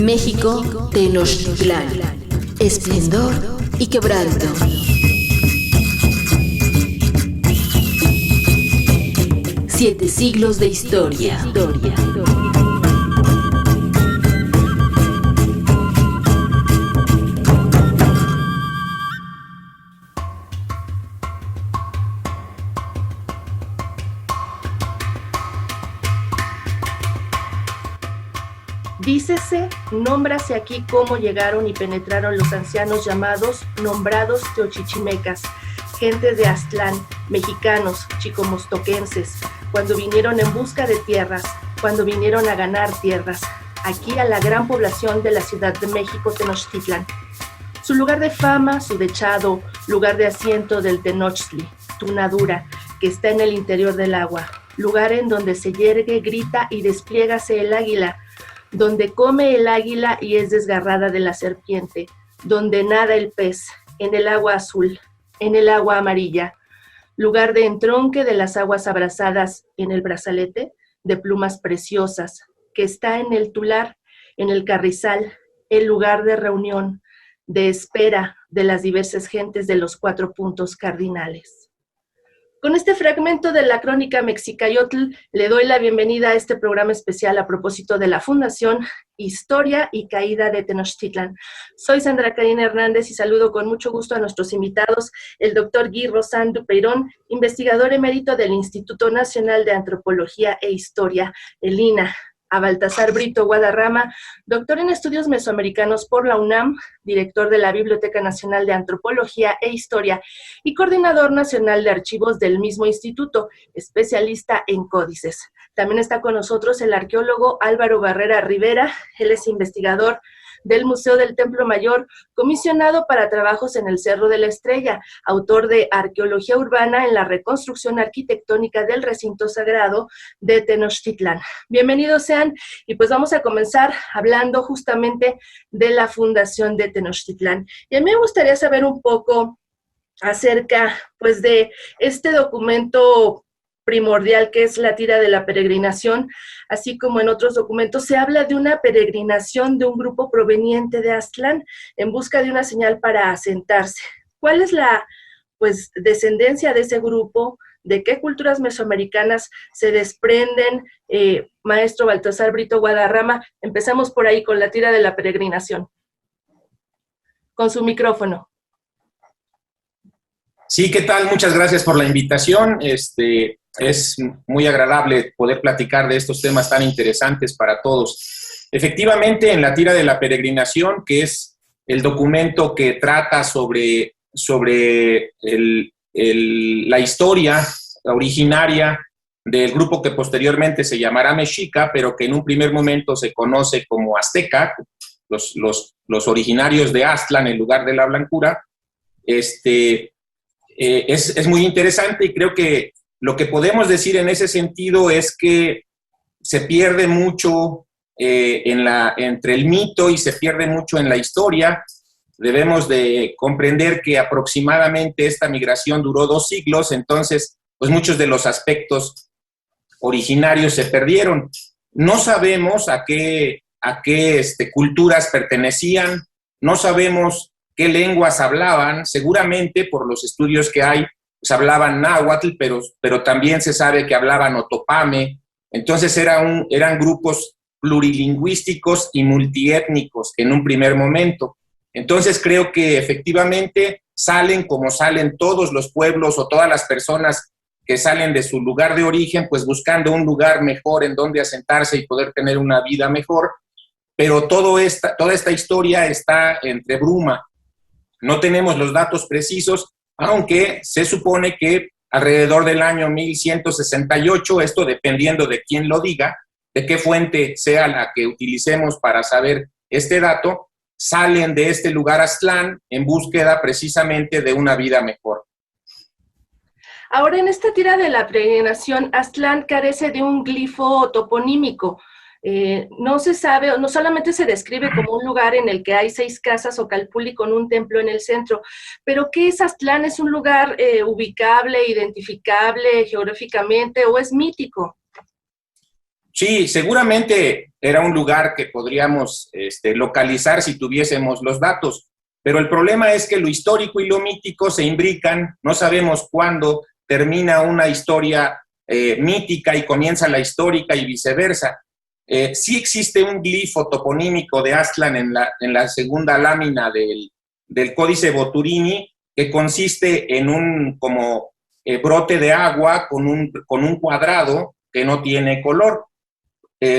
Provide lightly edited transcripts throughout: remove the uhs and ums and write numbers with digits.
México, Tenochtitlán, esplendor y quebranto. Siete siglos de historia. Dícese, nómbrase aquí cómo llegaron y penetraron los ancianos llamados, nombrados teochichimecas, gentes de Aztlán, mexicanos, chicomostoquenses, cuando vinieron en busca de tierras, cuando vinieron a ganar tierras, aquí a la gran población de la Ciudad de México, Tenochtitlán. Su lugar de fama, su dechado, lugar de asiento del Tenochtli, Tunadura, que está en el interior del agua, lugar en donde se yergue, grita y despliégase el águila, donde come el águila y es desgarrada de la serpiente, donde nada el pez, en el agua azul, en el agua amarilla, lugar de entronque de las aguas abrasadas en el brazalete de plumas preciosas, que está en el tular, en el carrizal, el lugar de reunión, de espera de las diversas gentes de los 4 puntos cardinales. Con este fragmento de la crónica Mexicayotl le doy la bienvenida a este programa especial a propósito de la Fundación Historia y Caída de Tenochtitlán. Soy Sandra Karina Hernández y saludo con mucho gusto a nuestros invitados, el doctor Guy Rosan Dupeirón, investigador emérito del Instituto Nacional de Antropología e Historia, el INAH, a Baltasar Brito Guadarrama, doctor en estudios mesoamericanos por la UNAM, director de la Biblioteca Nacional de Antropología e Historia y coordinador nacional de archivos del mismo instituto, especialista en códices. También está con nosotros el arqueólogo Álvaro Barrera Rivera, él es investigador del Museo del Templo Mayor, comisionado para trabajos en el Cerro de la Estrella, autor de Arqueología Urbana en la reconstrucción arquitectónica del recinto sagrado de Tenochtitlán. Bienvenidos sean, y pues vamos a comenzar hablando justamente de la fundación de Tenochtitlán. Y a mí me gustaría saber un poco acerca, pues, de este documento primordial que es la tira de la peregrinación, así como en otros documentos se habla de una peregrinación de un grupo proveniente de Aztlán en busca de una señal para asentarse. ¿Cuál es la, pues, descendencia de ese grupo? ¿De qué culturas mesoamericanas se desprenden? Maestro Baltasar Brito Guadarrama, empezamos por ahí con la tira de la peregrinación. Con su micrófono. Sí, ¿qué tal? Muchas gracias por la invitación. Es muy agradable poder platicar de estos temas tan interesantes para todos. Efectivamente, en la tira de la peregrinación, que es el documento que trata sobre la historia originaria del grupo que posteriormente se llamará Mexica, pero que en un primer momento se conoce como Azteca, los originarios de Aztlán en lugar de la blancura, es muy interesante y creo que lo que podemos decir en ese sentido es que se pierde mucho entre el mito y se pierde mucho en la historia. Debemos de comprender que aproximadamente esta migración duró 2 siglos, entonces pues muchos de los aspectos originarios se perdieron. No sabemos a qué culturas pertenecían, no sabemos qué lenguas hablaban, seguramente por los estudios que hay, pues hablaban náhuatl, pero también se sabe que hablaban otopame. Entonces eran grupos plurilingüísticos y multiétnicos en un primer momento. Entonces creo que efectivamente salen como salen todos los pueblos o todas las personas que salen de su lugar de origen, pues buscando un lugar mejor en donde asentarse y poder tener una vida mejor, pero toda esta historia está entre bruma. No tenemos los datos precisos, aunque se supone que alrededor del año 1168, esto dependiendo de quién lo diga, de qué fuente sea la que utilicemos para saber este dato, salen de este lugar Aztlán en búsqueda precisamente de una vida mejor. Ahora, en esta tira de la peregrinación, Aztlán carece de un glifo toponímico. No se sabe, no solamente se describe como un lugar en el que hay 6 casas o calpulli con un templo en el centro, pero ¿qué es Aztlán? ¿Es un lugar ubicable, identificable geográficamente o es mítico? Sí, seguramente era un lugar que podríamos localizar si tuviésemos los datos, pero el problema es que lo histórico y lo mítico se imbrican, no sabemos cuándo termina una historia mítica y comienza la histórica y viceversa. Sí existe un glifo toponímico de Aztlán en la segunda lámina del Códice Boturini, que consiste en un como brote de agua con un cuadrado que no tiene color.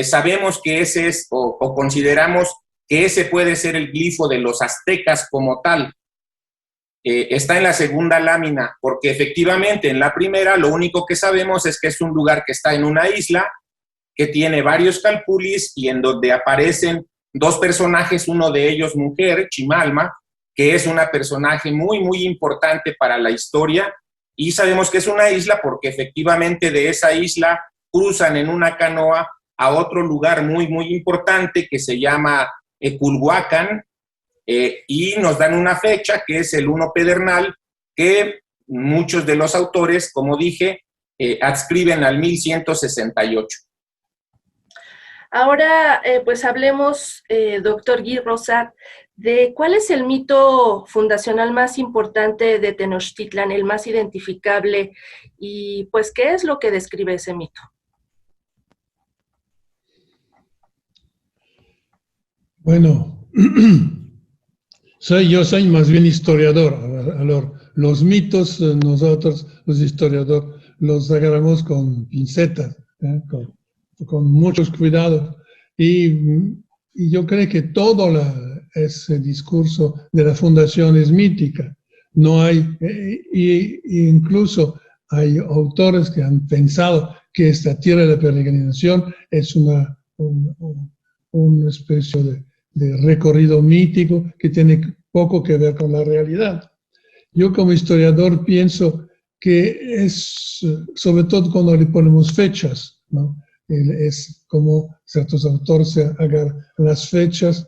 Sabemos que ese es, o consideramos que ese puede ser el glifo de los aztecas como tal. Está en la segunda lámina, porque efectivamente en la primera lo único que sabemos es que es un lugar que está en una isla, que tiene varios calpulis y en donde aparecen dos personajes, uno de ellos mujer, Chimalma, que es una personaje muy, muy importante para la historia, y sabemos que es una isla porque efectivamente de esa isla cruzan en una canoa a otro lugar muy, muy importante que se llama Culhuacán, y nos dan una fecha que es el 1 Pedernal, que muchos de los autores, como dije, adscriben al 1168. Ahora, pues hablemos, doctor Guy Rosat, de cuál es el mito fundacional más importante de Tenochtitlan, el más identificable, y pues qué es lo que describe ese mito. Bueno, yo soy más bien historiador. Los mitos, nosotros, los historiadores, los agarramos con pincetas, con muchos cuidados. Y yo creo que todo ese discurso de la fundación es mítica. No hay, incluso hay autores que han pensado que esta tierra de peregrinación es una especie de recorrido mítico que tiene poco que ver con la realidad. Yo como historiador pienso que es, sobre todo cuando le ponemos fechas, ¿no? Es como ciertos autores se agarran las fechas,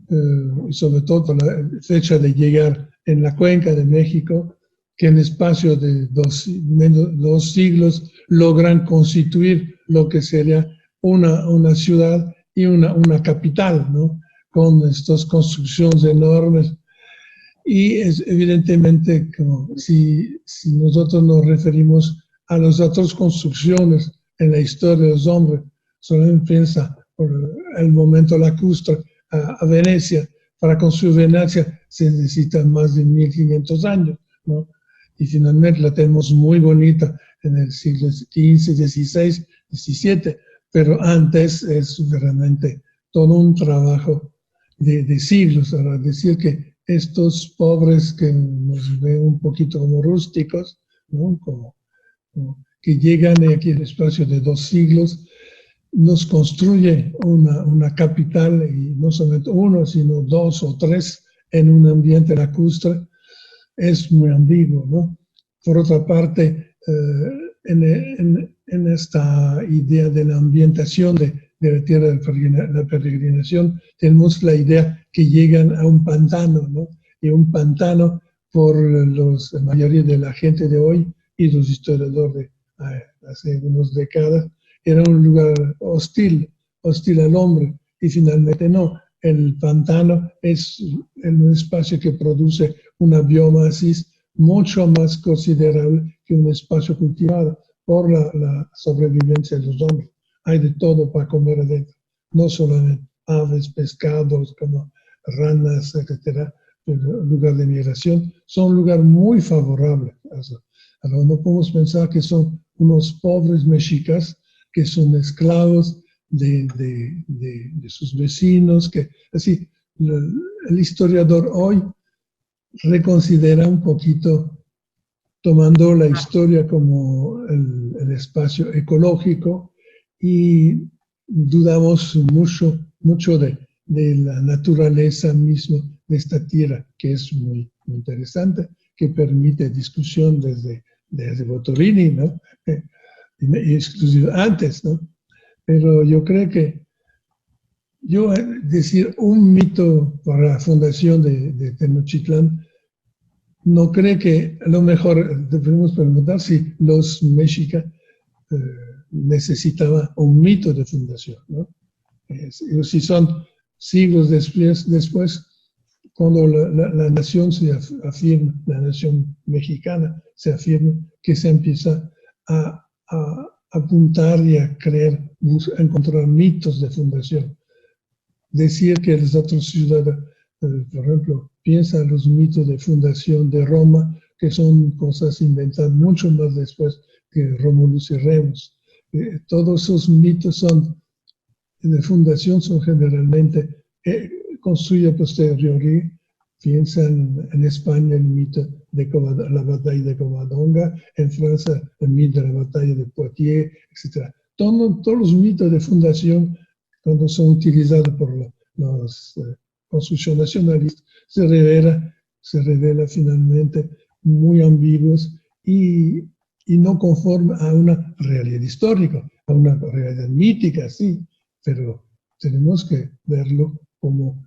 y sobre todo la fecha de llegar en la cuenca de México, que en espacio de dos siglos logran constituir lo que sería una ciudad y una capital, ¿no? Con estas construcciones enormes. Y es evidentemente como si nosotros nos referimos a las otras construcciones en la historia de los hombres, solamente piensa por el momento lacustre a Venecia. Para construir Venecia se necesitan más de 1500 años, ¿no? Y finalmente la tenemos muy bonita en el siglo XV, XVI, XVII, pero antes es realmente todo un trabajo de siglos. Ahora, decir que estos pobres que nos ven un poquito como rústicos, ¿no? Como que llegan aquí en el espacio de 2 siglos, nos construye una capital, y no solamente uno, sino 2 o 3 en un ambiente lacustre, es muy ambiguo, ¿no? Por otra parte, en esta idea de la ambientación de la tierra de la peregrinación, tenemos la idea que llegan a un pantano, ¿no? Y un pantano, por la mayoría de la gente de hoy y los historiadores de hace unas décadas, era un lugar hostil al hombre, y finalmente no. El pantano es un espacio que produce una biomasis mucho más considerable que un espacio cultivado por la sobrevivencia de los hombres. Hay de todo para comer adentro, no solamente aves, pescados, como ranas, etcétera. El lugar de migración son un lugar muy favorable. Ahora, no podemos pensar que son unos pobres mexicas que son esclavos de sus vecinos, que así el historiador hoy reconsidera un poquito, tomando la historia como el espacio ecológico, y dudamos mucho de la naturaleza misma de esta tierra, que es muy, muy interesante, que permite discusión desde Boturini, ¿no? Y exclusivo antes, ¿no? Pero yo creo que decir un mito para la fundación de Tenochtitlán, no creo que, a lo mejor debemos preguntar si los mexicas necesitaba un mito de fundación, ¿no? Si son siglos después, cuando la nación se afirma, la nación mexicana se afirma, que se empieza a apuntar y a creer, a encontrar mitos de fundación. Decir que las otras ciudades, por ejemplo, piensa en los mitos de fundación de Roma, que son cosas inventadas mucho más después que Romulus y Remus. Todos esos mitos de fundación son generalmente construidos a posteriori. Piensan en España el mito de la batalla de Covadonga, en Francia el mito de la batalla de Poitiers, etc. Todos los mitos de fundación, cuando son utilizados por los construcción nacionalista, se revela finalmente muy ambiguos y no conforme a una realidad histórica, a una realidad mítica, sí, pero tenemos que verlo como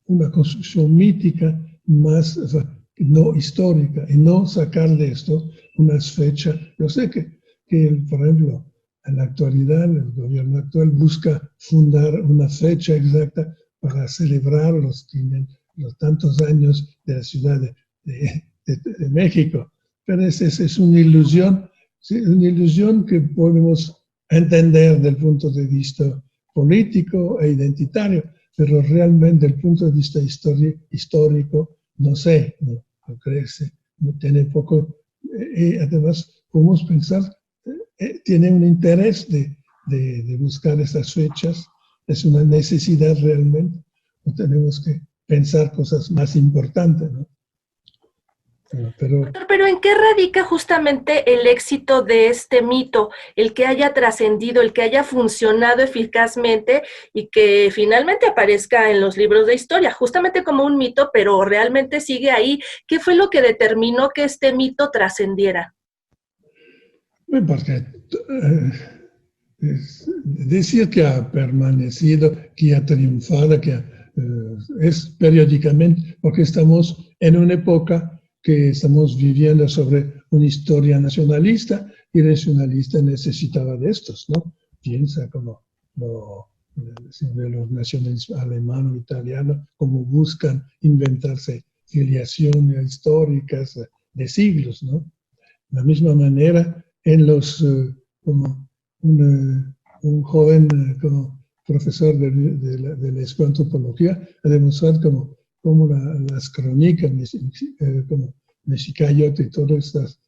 una construcción mítica más no histórica, y no sacar de esto unas fechas. Yo sé que por ejemplo, en la actualidad, el gobierno actual busca fundar una fecha exacta para celebrar los tantos años de la Ciudad de México. Pero esa es una ilusión que podemos entender desde el punto de vista político e identitario, pero realmente desde el punto de vista histórico, no sé, no crece, no tiene poco. Además, podemos pensar, tiene un interés de buscar esas fechas, es una necesidad realmente, no tenemos que pensar cosas más importantes, ¿no? Pero ¿en qué radica justamente el éxito de este mito, el que haya trascendido, el que haya funcionado eficazmente y que finalmente aparezca en los libros de historia, justamente como un mito, pero realmente sigue ahí? ¿Qué fue lo que determinó que este mito trascendiera? Porque decir que ha permanecido, que ha triunfado, que es periódicamente, porque estamos en una época que estamos viviendo sobre una historia nacionalista, y el nacionalista necesitaba de estos, ¿no? Piensa como los nacionalistas alemán o italiano, como buscan inventarse filiaciones históricas de siglos, ¿no? De la misma manera, como un joven como profesor de la escuela de antropología ha demostrado como las crónicas, como Mexicayote y todos estos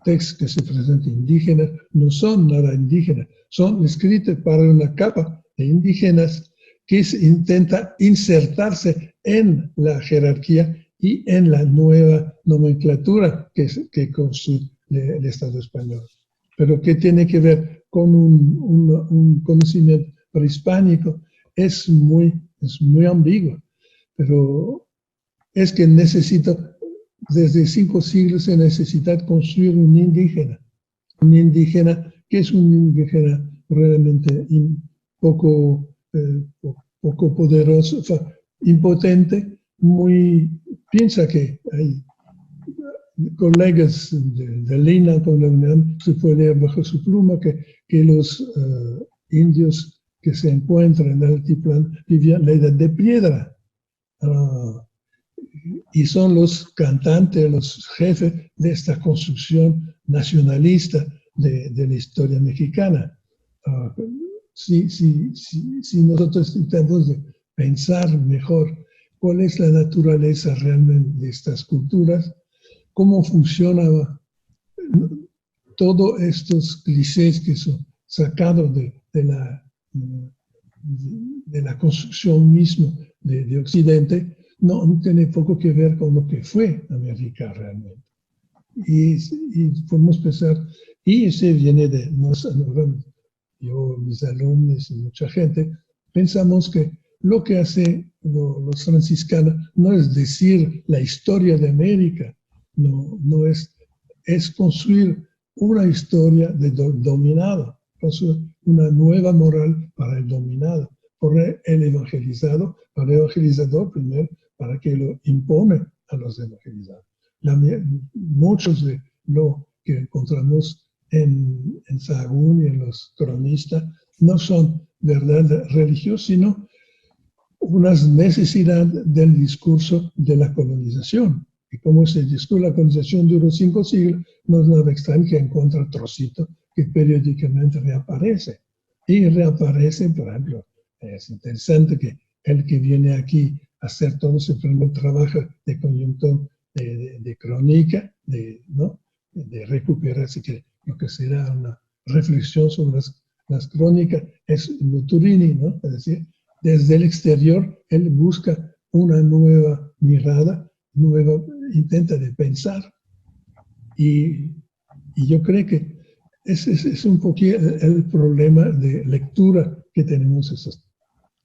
textos que se presentan indígenas, no son nada indígenas, son escritos para una capa de indígenas que intenta insertarse en la jerarquía y en la nueva nomenclatura que construye el Estado español. Pero que tiene que ver con un conocimiento prehispánico, es muy ambiguo. Pero es que desde 5 siglos se necesita construir un indígena que es un indígena realmente poco poderoso, impotente, piensa que hay colegas de Lina con la UNAM, se puede leer bajo su pluma que los indios que se encuentran en el altiplano vivían la edad de piedra. Y son los cantantes, los jefes de esta construcción nacionalista de la historia mexicana. Si nosotros intentamos pensar mejor cuál es la naturaleza realmente de estas culturas, cómo funcionan todos estos clichés que son sacados de la construcción misma de Occidente, no tiene poco que ver con lo que fue América realmente. Y podemos pensar, y ese viene de yo, mis alumnos y mucha gente, pensamos que lo que hacen los franciscanos no es decir la historia de América, no es construir una historia de dominado, construir una nueva moral para el dominado, por el evangelizado, para el evangelizador primero, para que lo impone a los evangelizados. Muchos de lo que encontramos en Sahagún y en los cronistas no son verdad religiosos, sino una necesidad del discurso de la colonización. Y como ese discurso de la colonización duró 5 siglos, no es nada extraño que encuentre trocito que periódicamente reaparece. Y reaparece, por ejemplo, es interesante que el que viene aquí a hacer todo ese primer trabajo de coyuntura, de crónica, ¿no? De recuperar lo que será una reflexión sobre las crónicas, es Buturini, ¿no? Es decir, desde el exterior él busca una nueva mirada, intenta de pensar. Y yo creo que ese es un poquito el problema de lectura que tenemos esos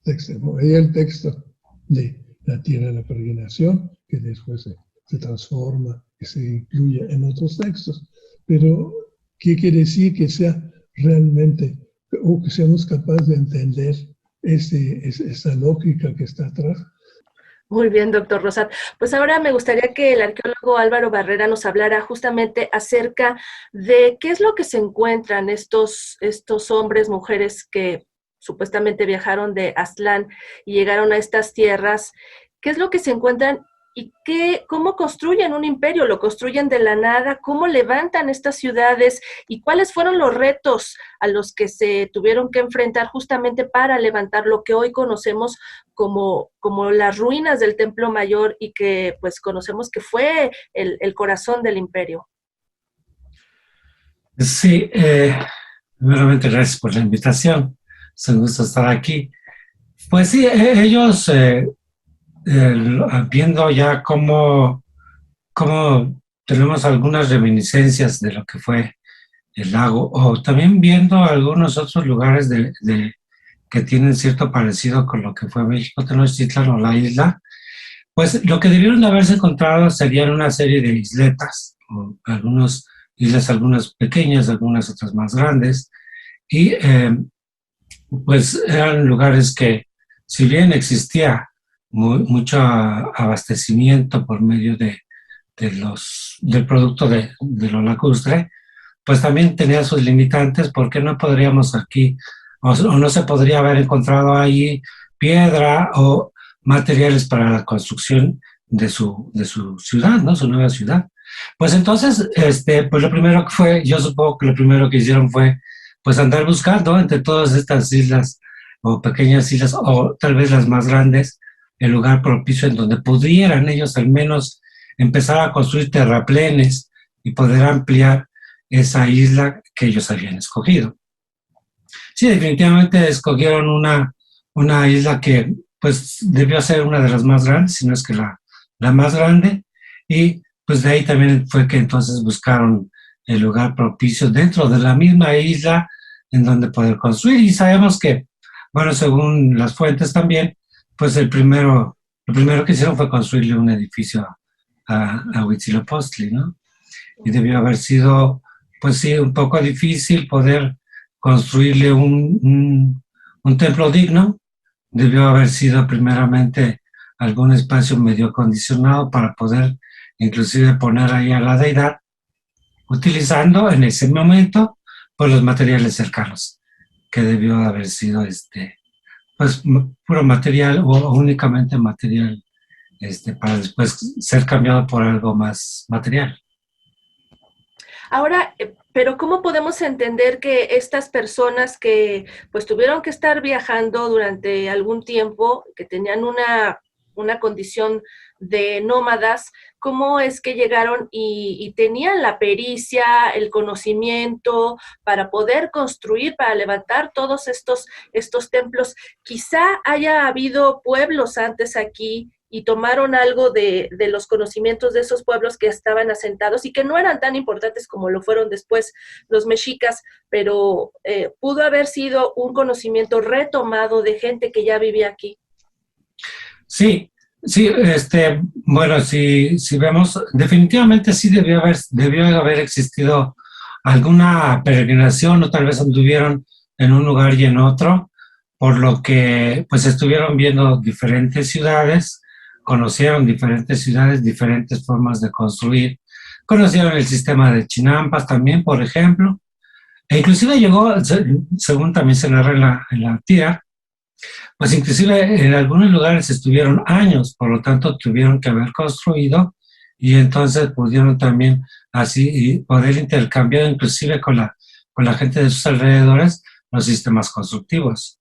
textos. Hay el texto de La tierra de la peregrinación, que después se transforma y se incluye en otros textos. Pero, ¿qué quiere decir que sea realmente, o que seamos capaces de entender esa lógica que está atrás? Muy bien, doctor Rosat. Pues ahora me gustaría que el arqueólogo Álvaro Barrera nos hablara justamente acerca de qué es lo que se encuentran estos hombres, mujeres que supuestamente viajaron de Aztlán y llegaron a estas tierras. ¿Qué es lo que se encuentran y cómo construyen un imperio? ¿Lo construyen de la nada? ¿Cómo levantan estas ciudades? ¿Y cuáles fueron los retos a los que se tuvieron que enfrentar justamente para levantar lo que hoy conocemos como las ruinas del Templo Mayor y que pues conocemos que fue el corazón del imperio? Sí, primeramente gracias por la invitación. Es un gusto estar aquí. Pues sí, ellos viendo ya cómo tenemos algunas reminiscencias de lo que fue el lago, o también viendo algunos otros lugares que tienen cierto parecido con lo que fue México Tenochtitlan o la isla, pues lo que debieron de haberse encontrado serían una serie de isletas, o algunas islas, algunas pequeñas, algunas otras más grandes, y pues eran lugares que, si bien existía mucho abastecimiento por medio del producto de lo lacustre, pues también tenía sus limitantes, porque no podríamos aquí, o no se podría haber encontrado ahí piedra o materiales para la construcción de su ciudad, ¿no? Su nueva ciudad. Pues entonces, pues lo primero que fue, yo supongo que lo primero que hicieron fue, pues andar buscando entre todas estas islas, o pequeñas islas, o tal vez las más grandes, el lugar propicio en donde pudieran ellos al menos empezar a construir terraplenes y poder ampliar esa isla que ellos habían escogido. Sí, definitivamente escogieron una isla que pues debió ser una de las más grandes, si no es que la más grande, y pues de ahí también fue que entonces buscaron el lugar propicio dentro de la misma isla en donde poder construir. Y sabemos que, bueno, según las fuentes también, pues lo primero que hicieron fue construirle un edificio a Huitzilopochtli, ¿no? Y debió haber sido, pues sí, un poco difícil poder construirle un templo digno. Debió haber sido primeramente algún espacio medio acondicionado para poder inclusive poner ahí a la deidad, utilizando en ese momento pues los materiales cercanos, que debió haber sido pues puro material o únicamente material para después ser cambiado por algo más material. Ahora, pero ¿cómo podemos entender que estas personas que pues tuvieron que estar viajando durante algún tiempo, que tenían una condición de nómadas, cómo es que llegaron y tenían la pericia, el conocimiento para poder construir, para levantar todos estos templos? Quizá haya habido pueblos antes aquí y tomaron algo de los conocimientos de esos pueblos que estaban asentados y que no eran tan importantes como lo fueron después los mexicas, pero pudo haber sido un conocimiento retomado de gente que ya vivía aquí. Sí, bueno, si vemos, definitivamente sí debió haber existido alguna peregrinación, o tal vez anduvieron en un lugar y en otro, por lo que pues estuvieron viendo diferentes ciudades, conocieron diferentes ciudades, diferentes formas de construir, conocieron el sistema de Chinampas también, por ejemplo, E inclusive llegó, según también se narra en la tira, pues inclusive en algunos lugares estuvieron años, por lo tanto tuvieron que haber construido y entonces pudieron también así poder intercambiar inclusive con la gente de sus alrededores los sistemas constructivos.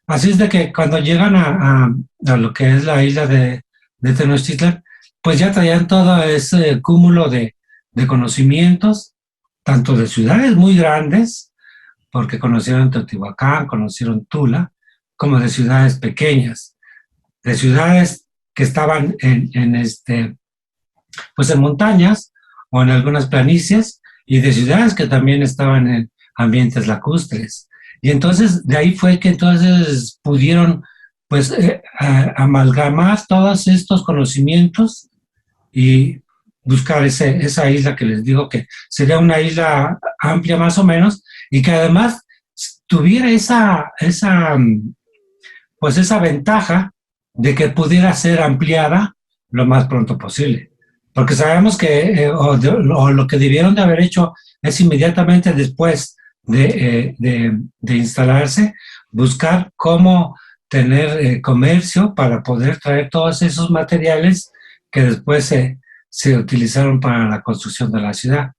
Así es de que cuando llegan a lo que es la isla de Tenochtitlan, pues ya traían todo ese cúmulo de conocimientos, tanto de ciudades muy grandes, porque conocieron Teotihuacán, conocieron Tula, como de ciudades pequeñas, de ciudades que estaban pues en montañas o en algunas planicies, y de ciudades que también estaban en ambientes lacustres. Y entonces de ahí fue que entonces pudieron pues amalgamar todos estos conocimientos y buscar esa isla que les digo que sería una isla amplia más o menos, y que además tuviera esa ventaja de que pudiera ser ampliada lo más pronto posible. Porque sabemos que o lo que debieron de haber hecho es inmediatamente después de instalarse, buscar cómo tener comercio para poder traer todos esos materiales que después se utilizaron para la construcción de la ciudad.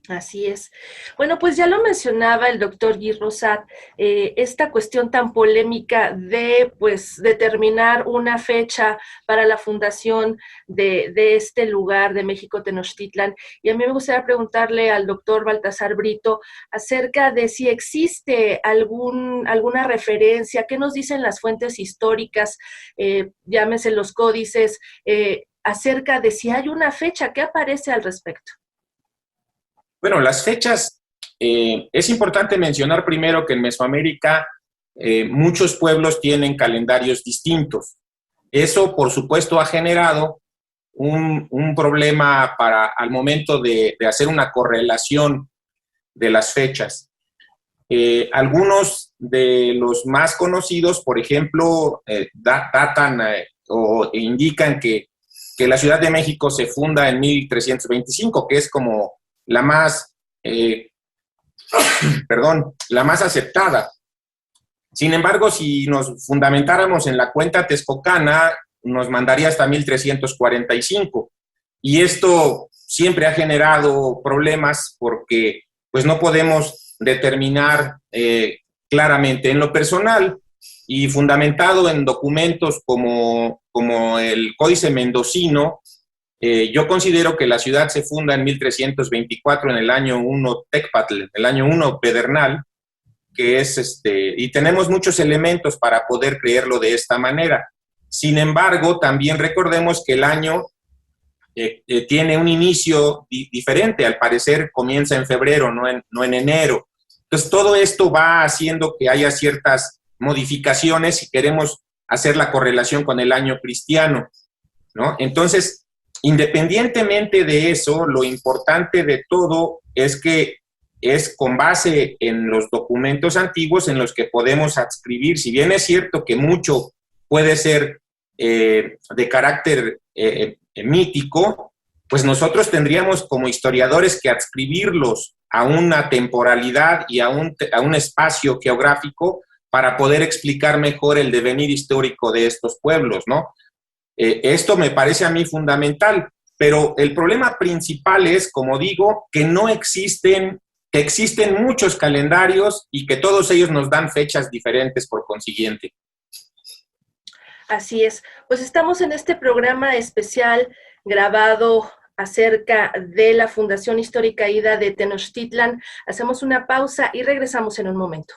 Así es. Bueno, pues ya lo mencionaba el doctor Guy Rosat, esta cuestión tan polémica de, pues, determinar una fecha para la fundación de este lugar de México Tenochtitlan. Y a mí me gustaría preguntarle al doctor Baltasar Brito acerca de si existe alguna referencia, qué nos dicen las fuentes históricas, llámese los códices, acerca de si hay una fecha, ¿qué aparece al respecto? Bueno, las fechas, es importante mencionar primero que en Mesoamérica muchos pueblos tienen calendarios distintos. Eso, por supuesto, ha generado un problema al momento de hacer una correlación de las fechas. Algunos de los más conocidos, por ejemplo, datan o indican que la Ciudad de México se funda en 1325, que es como la más aceptada. Sin embargo, si nos fundamentáramos en la cuenta texcocana, nos mandaría hasta 1345. Y esto siempre ha generado problemas porque pues, no podemos determinar claramente. En lo personal y fundamentado en documentos como el Códice Mendocino, yo considero que la ciudad se funda en 1324, en el año 1 Tecpatl, el año 1 Pedernal, que es y tenemos muchos elementos para poder creerlo de esta manera. Sin embargo, también recordemos que el año tiene un inicio diferente, al parecer comienza en febrero, no en enero. Entonces, todo esto va haciendo que haya ciertas modificaciones si queremos hacer la correlación con el año cristiano, ¿no? Entonces, independientemente de eso, lo importante de todo es que es con base en los documentos antiguos en los que podemos adscribir, si bien es cierto que mucho puede ser de carácter mítico, pues nosotros tendríamos como historiadores que adscribirlos a una temporalidad y a un espacio geográfico para poder explicar mejor el devenir histórico de estos pueblos, ¿no? Esto me parece a mí fundamental, pero el problema principal es, como digo, que existen muchos calendarios y que todos ellos nos dan fechas diferentes por consiguiente. Así es. Pues estamos en este programa especial grabado acerca de la Fundación Histórica Ida de Tenochtitlan. Hacemos una pausa y regresamos en un momento.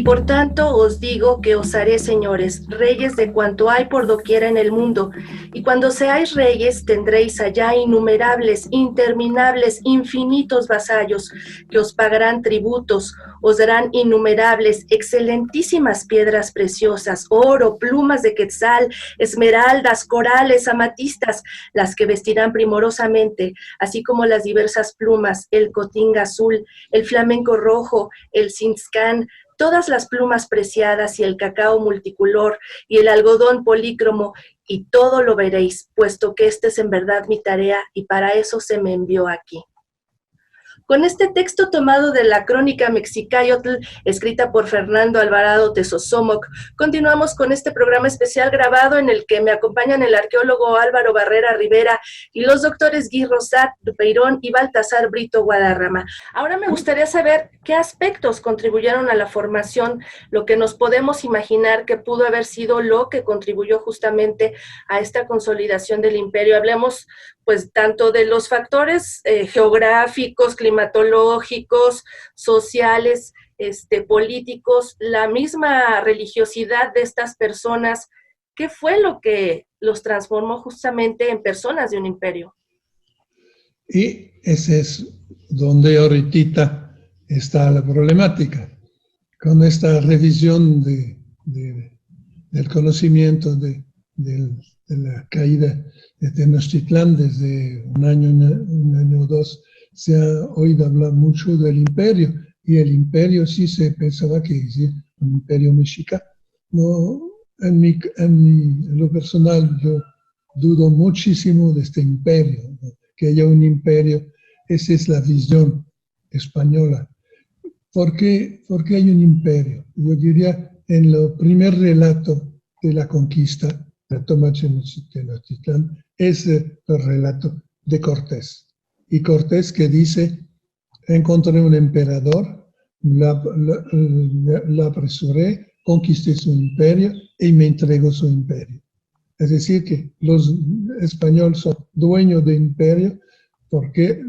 Por tanto, os digo que os haré señores, reyes de cuanto hay por doquiera en el mundo, y cuando seáis reyes tendréis allá innumerables, interminables, infinitos vasallos que os pagarán tributos, os darán innumerables, excelentísimas piedras preciosas, oro, plumas de quetzal, esmeraldas, corales, amatistas, las que vestirán primorosamente, así como las diversas plumas, el cotinga azul, el flamenco rojo, el cintzcán, todas las plumas preciadas y el cacao multicolor y el algodón polícromo, y todo lo veréis, puesto que esta es en verdad mi tarea y para eso se me envió aquí. Con este texto tomado de la Crónica Mexicayotl, escrita por Fernando Alvarado Tezosomoc, continuamos con este programa especial grabado en el que me acompañan el arqueólogo Álvaro Barrera Rivera y los doctores Guy Rosat Dupeirón y Baltasar Brito Guadarrama. Ahora me gustaría saber qué aspectos contribuyeron a la formación, lo que nos podemos imaginar que pudo haber sido lo que contribuyó justamente a esta consolidación del imperio. Hablemos pues tanto de los factores geográficos, climatológicos, sociales, políticos, la misma religiosidad de estas personas. ¿Qué fue lo que los transformó justamente en personas de un imperio? Y ese es donde ahorita está la problemática. Con esta revisión del conocimiento de la caída de Tenochtitlán desde un año o dos, se ha oído hablar mucho del imperio, y el imperio sí se pensaba que existía un imperio mexica. No, en lo personal yo dudo muchísimo de este imperio, ¿no? Que haya un imperio. Esa es la visión española. ¿Por qué hay un imperio? Yo diría, en el primer relato de la conquista, la toma de Tenochtitlán, es el relato de Cortés. Y Cortés que dice, encontré un emperador, la apresuré, conquisté su imperio y me entregó su imperio. Es decir, que los españoles son dueños del imperio porque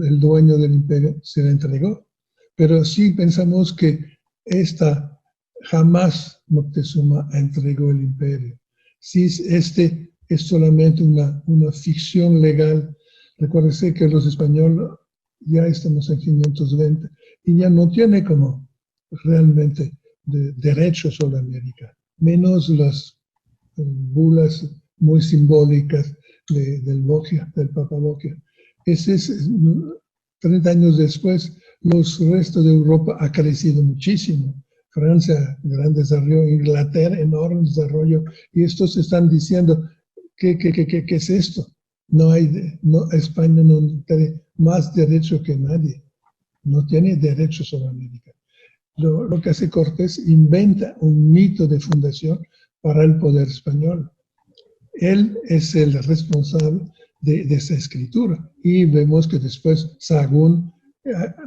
el dueño del imperio se le entregó. Pero sí pensamos que jamás Moctezuma entregó el imperio. Si este es solamente una ficción legal, recuérdese que los españoles ya estamos en 520 y ya no tiene como realmente derecho sobre América, menos las bulas muy simbólicas del Papa Borgia. 30 años después, los restos de Europa ha crecido muchísimo. Francia, gran desarrollo, Inglaterra, enorme desarrollo, y estos están diciendo, ¿qué es esto? España no tiene más derecho que nadie, no tiene derecho sobre América. Lo que hace Cortés, inventa un mito de fundación para el poder español. Él es el responsable de esa escritura, y vemos que después Sahagún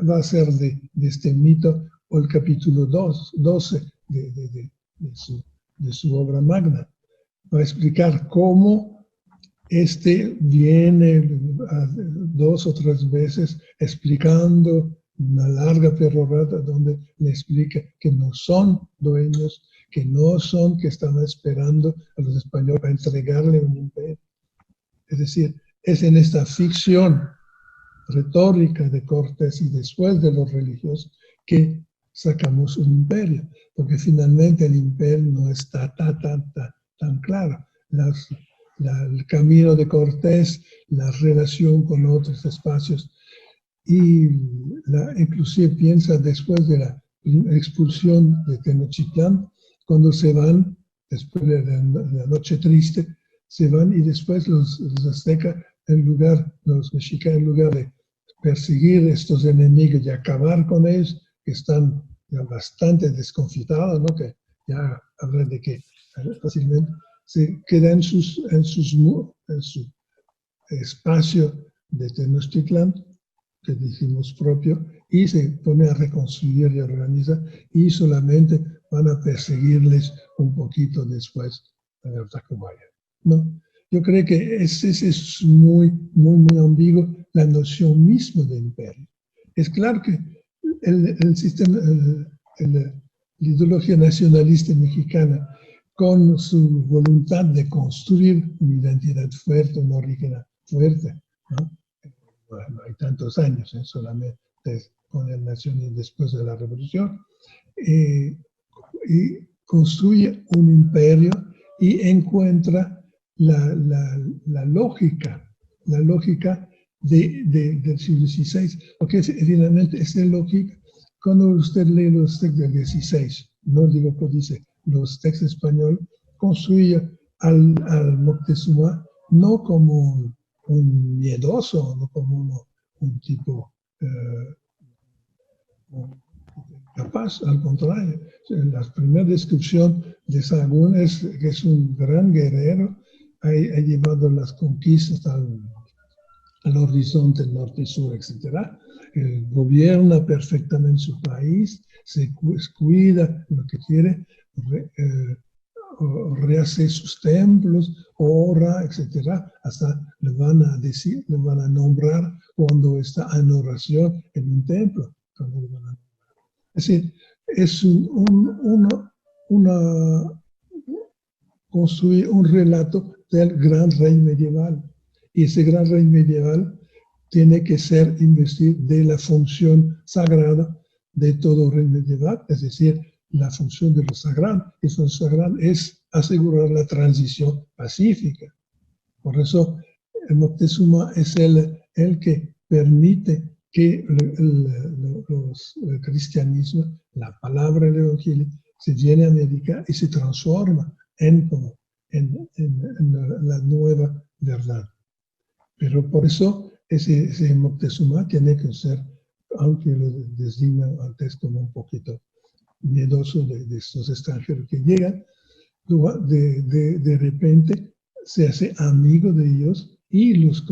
va a hacer de este mito o el capítulo 12 de su obra magna. Va a explicar cómo viene 2 o 3 veces explicando una larga perorata donde le explica que no son dueños, que están esperando a los españoles para entregarle un imperio. Es decir, es en esta ficción retórica de Cortés y después de los religiosos que sacamos un imperio, porque finalmente el imperio no está tan claro. El camino de Cortés, la relación con otros espacios, y inclusive piensa después de la expulsión de Tenochtitlán, cuando se van, después de la noche triste, se van, y después los aztecas, los mexicanos, en lugar de perseguir estos enemigos y acabar con ellos, que están ya bastante desconfitados, ¿no? Que ya hablan de que fácilmente se quedan en su espacio de Tenochtitlán, que dijimos propio, y se pone a reconstruir y organizar, y solamente van a perseguirles un poquito después de Tacubaya, ¿no? Yo creo que ese es muy ambiguo, la noción misma de imperio. Es claro que el sistema, la ideología nacionalista mexicana con su voluntad de construir una identidad fuerte, un origen fuerte, ¿no? Bueno, hay tantos años, solamente con el nacionalismo después de la revolución, y construye un imperio y encuentra la lógica del siglo XVI, porque finalmente esa lógica, cuando usted lee los textos del XVI, no digo que dice, los textos españoles, construye al Moctezuma no como un miedoso, no como un tipo capaz, al contrario. La primera descripción de Sahagún es que es un gran guerrero, ha llevado las conquistas al horizonte norte y sur, etc. Gobierna perfectamente su país, se cuida lo que quiere, rehace sus templos, ora, etc. Hasta le van a nombrar cuando está en oración en un templo. Es decir, es construir un relato del gran rey medieval. Y ese gran rey medieval tiene que ser investido de la función sagrada de todo rey medieval, es decir, la función de lo sagrado. Y lo sagrado es asegurar la transición pacífica. Por eso, el Moctezuma es el que permite que el cristianismo, la palabra del Evangelio, se viene a América y se transforma en la nueva verdad. Pero por eso ese Moctezuma tiene que ser, aunque lo designan antes como un poquito miedoso de estos extranjeros que llegan, de repente se hace amigo de ellos y los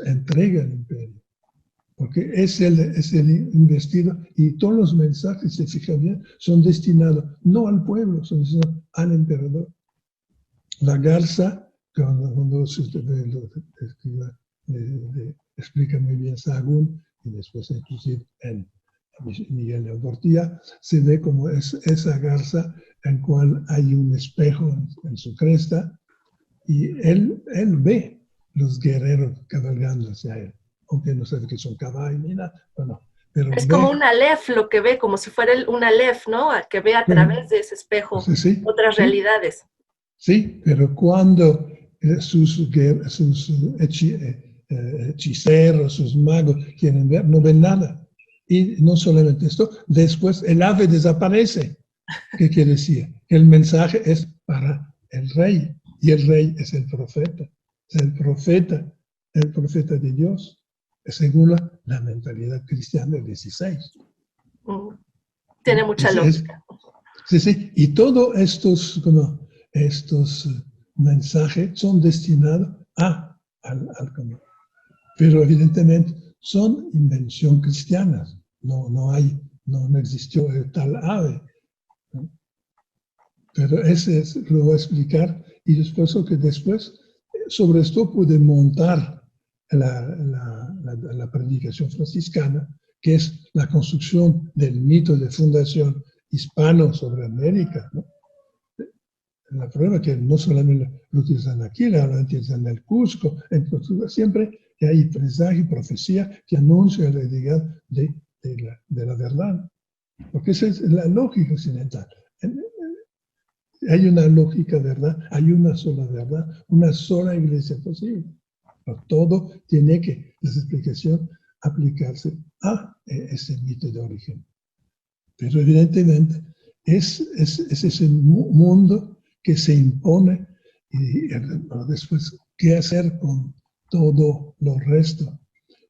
entrega al imperio. Porque es el investido y todos los mensajes, si se fijan bien, son destinados no al pueblo, son destinados al emperador. La garza, cuando se explica muy bien Sahagún, y después inclusive en Miguel de Portilla, se ve como esa garza en cual hay un espejo en su cresta, y él ve los guerreros cabalgando hacia él, aunque no sabe que son caballos ni nada, bueno, pero es como un Aleph lo que ve, como si fuera un Aleph, ¿no? Que ve a través de ese espejo otras realidades. Sí, pero cuando sus hechiceros, sus magos quieren ver, no ven nada. Y no solamente esto, después el ave desaparece. ¿Qué quiere decir? El mensaje es para el rey, y el rey es el profeta. Es el profeta de Dios, según la mentalidad cristiana del 16. Tiene mucha lógica. Sí, y todos estos mensajes son destinados al pero evidentemente son invención cristianas. No existió tal ave. ¿No? Pero lo voy a explicar y después sobre esto pude montar la predicación franciscana, que es la construcción del mito de fundación hispano sobre América, ¿no? La prueba que no solamente lo utilizan aquí, lo utilizan en el Cusco, en Portugal, siempre que hay presagio y profecía que anuncia la llegada de la verdad. Porque esa es la lógica occidental. Hay una lógica verdad, hay una sola verdad, una sola iglesia posible. Pero todo tiene que, esa explicación, aplicarse a ese mito de origen. Pero evidentemente es ese mundo que se impone y después, ¿qué hacer con todo lo resto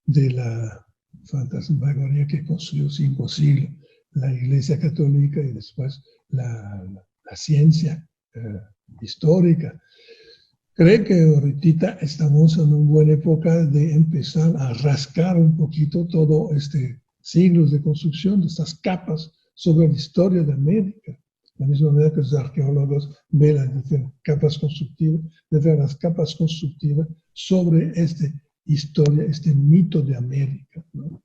de la fantasmagoria que construyó 5 siglos la Iglesia Católica y después la ciencia histórica? Creo que ahorita estamos en una buena época de empezar a rascar un poquito todo siglos de construcción de estas capas sobre la historia de América. De la misma manera que los arqueólogos ven las capas constructivas, de ver las capas constructivas sobre esta historia, este mito de América, ¿no?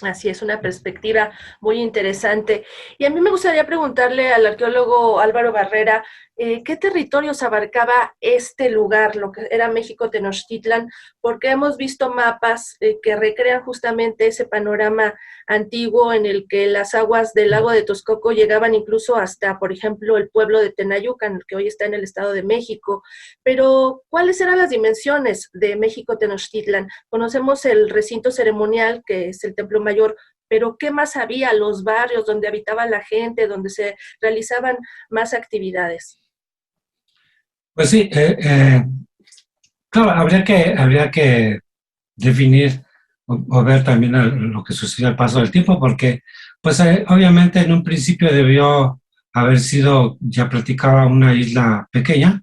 Así es, una perspectiva muy interesante. Y a mí me gustaría preguntarle al arqueólogo Álvaro Barrera, ¿qué territorios abarcaba este lugar, lo que era México Tenochtitlan? Porque hemos visto mapas que recrean justamente ese panorama antiguo en el que las aguas del lago de Texcoco llegaban incluso hasta, por ejemplo, el pueblo de Tenayucan, que hoy está en el Estado de México. Pero, ¿cuáles eran las dimensiones de México Tenochtitlan? Conocemos el recinto ceremonial, que es el Templo Mayor, pero ¿qué más había? Los barrios donde habitaba la gente, donde se realizaban más actividades. Pues sí, claro, habría que definir o ver también lo que sucedió al paso del tiempo, porque pues obviamente en un principio debió haber sido, ya platicaba, una isla pequeña.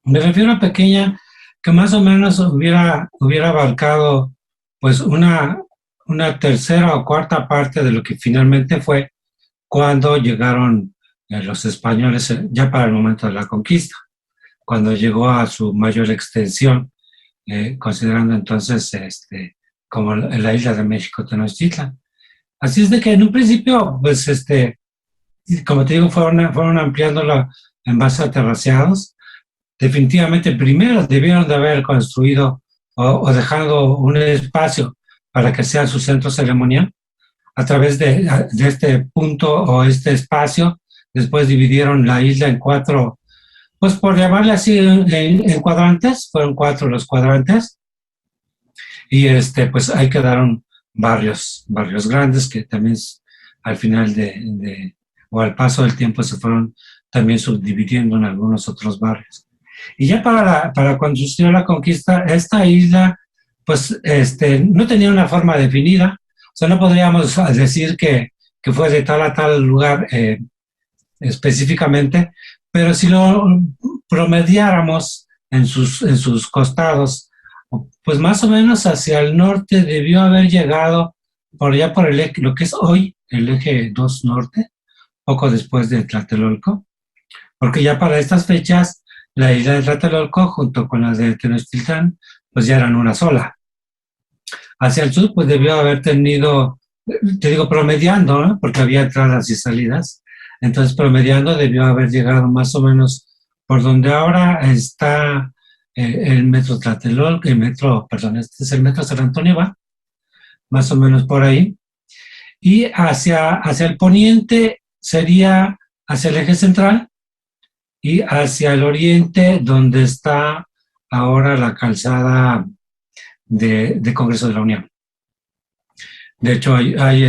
Me refiero a pequeña que más o menos hubiera abarcado pues una tercera o cuarta parte de lo que finalmente fue cuando llegaron los españoles ya para el momento de la conquista, cuando llegó a su mayor extensión, considerando entonces como la isla de México Tenochtitlan. Así es de que en un principio, pues como te digo, fueron ampliándolo en base a terraceados. Definitivamente primero debieron de haber construido o dejado un espacio para que sea su centro ceremonial. A través de este punto o este espacio, después dividieron la isla en 4, pues por llamarle así, en cuadrantes, fueron 4 los cuadrantes, y pues ahí quedaron barrios grandes que también al final o al paso del tiempo se fueron también subdividiendo en algunos otros barrios. Y ya para cuando sucedió la conquista, esta isla, pues no tenía una forma definida. O sea, no podríamos decir que fue de tal a tal lugar específicamente, pero si lo promediáramos en sus costados, pues más o menos hacia el norte debió haber llegado por allá por lo que es hoy el eje 2 norte, poco después de Tlatelolco, porque ya para estas fechas la isla de Tlatelolco junto con la de Tenochtitlan pues ya eran una sola. Hacia el sur, pues debió haber tenido, te digo promediando, ¿no? Porque había entradas y salidas. Entonces, promediando, debió haber llegado más o menos por donde ahora está el metro Tlatelolco, este es el metro San Antonio, va, más o menos por ahí. Y hacia el poniente sería hacia el eje central y hacia el oriente, donde está ahora la calzada de Congreso de la Unión. De hecho, hay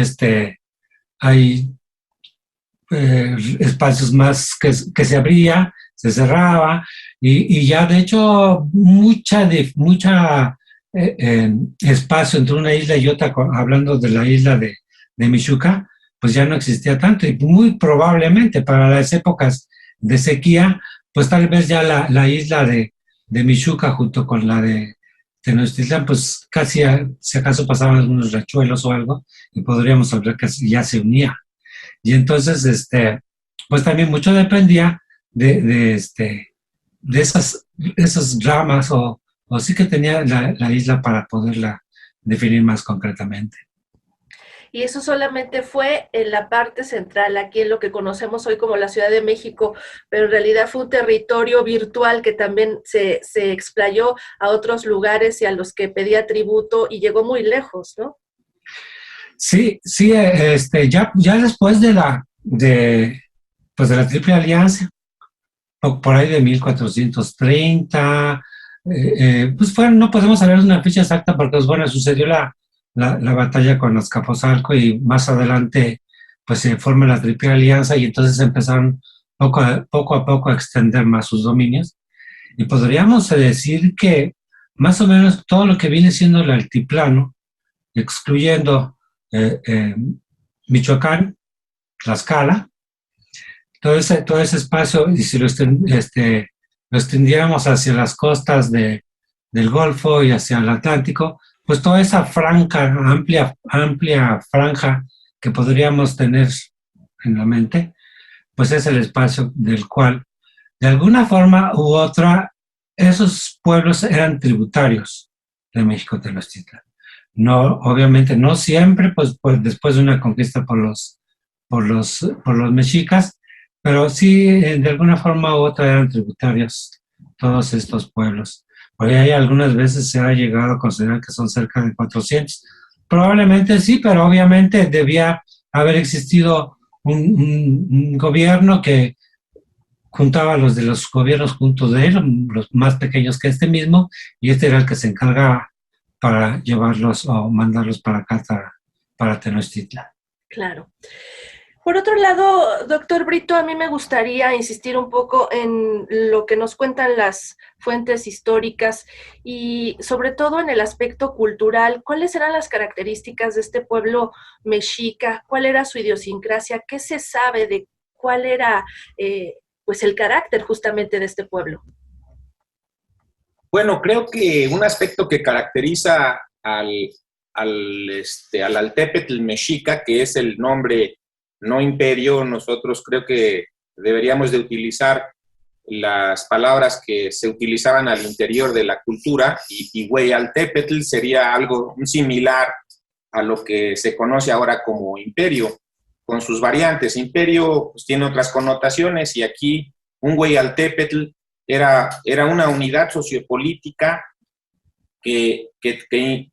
espacios más que se abría, se cerraba, y ya de hecho mucha espacio entre una isla y otra, hablando de la isla de Michuca, pues ya no existía tanto, y muy probablemente para las épocas de sequía, pues tal vez ya la isla de Michuca junto con la de Tenochtitlan, pues casi si acaso pasaban algunos riachuelos o algo, y podríamos hablar que ya se unía. Y entonces, pues también mucho dependía de esas ramas o sí que tenía la isla para poderla definir más concretamente. Y eso solamente fue en la parte central, aquí en lo que conocemos hoy como la Ciudad de México, pero en realidad fue un territorio virtual que también se explayó a otros lugares y a los que pedía tributo y llegó muy lejos, ¿no? Sí, ya después de la Triple Alianza, por ahí de 1430, pues no podemos hablar de una fecha exacta porque, pues bueno, sucedió la batalla con Azcapotzalco y más adelante pues se forma la Triple Alianza y entonces empezaron poco a poco a extender más sus dominios, y podríamos decir que más o menos todo lo que viene siendo el altiplano, excluyendo Michoacán, Tlaxcala, todo ese espacio, y si lo extendiéramos hacia las costas del Golfo y hacia el Atlántico, pues toda esa amplia franja que podríamos tener en la mente, pues es el espacio del cual, de alguna forma u otra, esos pueblos eran tributarios de México Tenochtitlan. No, obviamente no siempre, pues después de una conquista por los mexicas, pero sí de alguna forma u otra eran tributarios todos estos pueblos. Porque hay algunas veces se ha llegado a considerar que son cerca de 400. Probablemente sí, pero obviamente debía haber existido un gobierno que juntaba a los de los gobiernos juntos de él, los más pequeños que este mismo, y este era el que se encargaba para llevarlos o mandarlos para acá, para Tenochtitlan. Claro. Por otro lado, doctor Brito, a mí me gustaría insistir un poco en lo que nos cuentan las fuentes históricas y sobre todo en el aspecto cultural. ¿Cuáles eran las características de este pueblo mexica? ¿Cuál era su idiosincrasia? ¿Qué se sabe de cuál era pues el carácter justamente de este pueblo? Bueno, creo que un aspecto que caracteriza al Altépetl mexica, que es el nombre no imperio, nosotros creo que deberíamos de utilizar las palabras que se utilizaban al interior de la cultura, y Hueyaltépetl sería algo similar a lo que se conoce ahora como imperio, con sus variantes. Imperio pues tiene otras connotaciones, y aquí un Hueyaltépetl era una unidad sociopolítica que